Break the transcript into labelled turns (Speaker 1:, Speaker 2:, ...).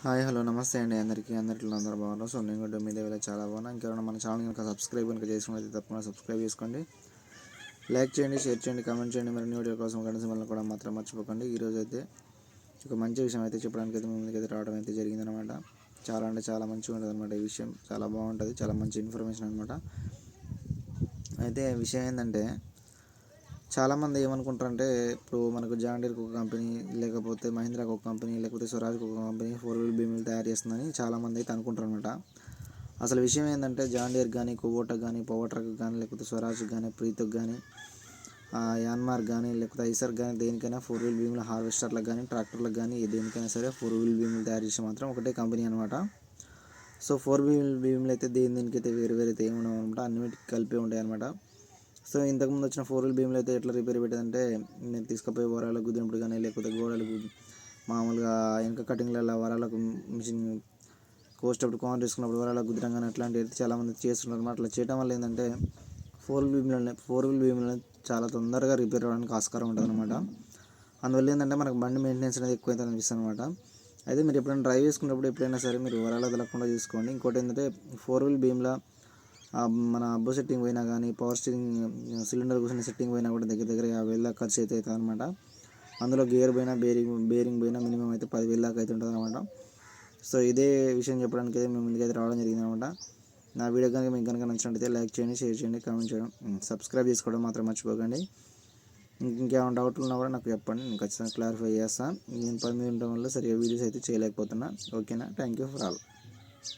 Speaker 1: Hi hello నమస్తే అండి అందరికీ అందరూ బాగున్నారు. సో నేను కూడా మీద చాలా బాగున్నా. ఇంకెవరైనా మన ఛానల్ కనుక సబ్స్క్రైబ్ కనుక చేసుకున్నట్లయితే తప్పకుండా సబ్స్క్రైబ్ చేసుకోండి, లైక్ చేయండి, షేర్ చేయండి, కామెంట్ చేయండి. మరిన్ని వీడియో కోసం గంట సింబల్ని కూడా మాత్రం మర్చిపోకండి. ఈరోజు అయితే ఒక మంచి విషయం అయితే చెప్పడానికి అయితే ముందుకైతే రావడం అయితే జరిగిందనమాట. చాలా అంటే చాలా మంచిగా ఉంటుంది అనమాట. ఈ విషయం చాలా బాగుంటుంది, చాలా మంచి ఇన్ఫర్మేషన్ అనమాట. అయితే విషయం ఏంటంటే చాలామంది ఏమనుకుంటారంటే ఇప్పుడు మనకు జాన్ డీర్కి ఒక కంపెనీ, లేకపోతే మహీంద్రాకి ఒక కంపెనీ, లేకపోతే స్వరాజ్కి ఒక కంపెనీ 4 వీల్ భీములు తయారు చేస్తుందని చాలామంది అయితే అనుకుంటారు అనమాట. అసలు విషయం ఏంటంటే జాన్ డీర్ కానీ, కుబోటా కానీ, పవర్ ట్రక్ కానీ, లేకపోతే స్వరాజ్కి కానీ, ప్రీతకు కానీ, యాన్మార్ కానీ, లేకపోతే ఐసర్ కానీ, దేనికైనా 4 వీల్ భీములు హార్వెస్టర్లకు కానీ, ట్రాక్టర్లకు కానీ దేనికైనా సరే 4 వీల్ భీములు తయారు చేసి మాత్రం ఒకటే కంపెనీ అనమాట. సో 4 వీల్ భీములు అయితే దీనికైతే వేరు వేరు అయితే ఏమి ఉండవు అనమాట, అన్నిటికి కలిపి ఉంటాయి అనమాట. సో ఇంతకుముందు వచ్చిన 4 వీల్ భీములు అయితే ఎట్లా రిపేర్ పెట్టేదంటే నేను తీసుకుపోయి వరాలకు గుద్దినప్పుడు కానీ, లేకపోతే గోడలకు మామూలుగా వెనక కటింగ్లలో వరాలకు మిషన్ కోసేటప్పుడు కాన్ తీసుకున్నప్పుడు వరాలకు గుద్దడం కానీ అట్లాంటివి అయితే చాలామంది చేస్తున్నారు అనమాట. అట్లా చేయడం వల్ల ఏంటంటే 4 వీల్ భీములని చాలా తొందరగా రిపేర్ అవ్వడానికి ఆస్కారం ఉంటుంది అనమాట. అందువల్ల ఏంటంటే మనకు బండి మెయింటెనెన్స్ అనేది ఎక్కువ అయితే అనిపిస్తుంది అనమాట. అయితే మీరు ఎప్పుడైనా డ్రైవ్ చేసుకున్నప్పుడు ఎప్పుడైనా సరే మీరు వరాలు వదలకుండా చూసుకోండి. ఇంకోటి ఏంటంటే 4 వీల్ భీమ్లా మన అబ్బో సెట్టింగ్ పోయినా కానీ, పవర్ స్టీరింగ్ సిలిండర్ కూర్చొని సెట్టింగ్ పోయినా కూడా దగ్గర దగ్గర 50,000 దాకా ఖర్చు అయితే అవుతుంది అనమాట. అందులో గేర్ పోయినా బేరింగ్ పోయినా మినిమం అయితే 10,000 దాకా అయితే ఉంటుంది అనమాట. సో ఇదే విషయం చెప్పడానికి అయితే మేము ముందుకైతే రావడం జరిగింది అనమాట. నా వీడియో కనుక మీకు కనుక నచ్చినట్టయితే లైక్ చేయండి, షేర్ చేయండి, కామెంట్ చేయడం, సబ్స్క్రైబ్ చేసుకోవడం మాత్రం మర్చిపోకండి. ఇంకేమైనా డౌట్లు ఉన్నా కూడా నాకు చెప్పండి, నేను ఖచ్చితంగా క్లారిఫై చేస్తాను. నేను పని మీద ఉండడం వల్ల సరిగ్గా వీడియోస్ అయితే చేయలేకపోతున్నా. ఓకేనా? Thank you for all.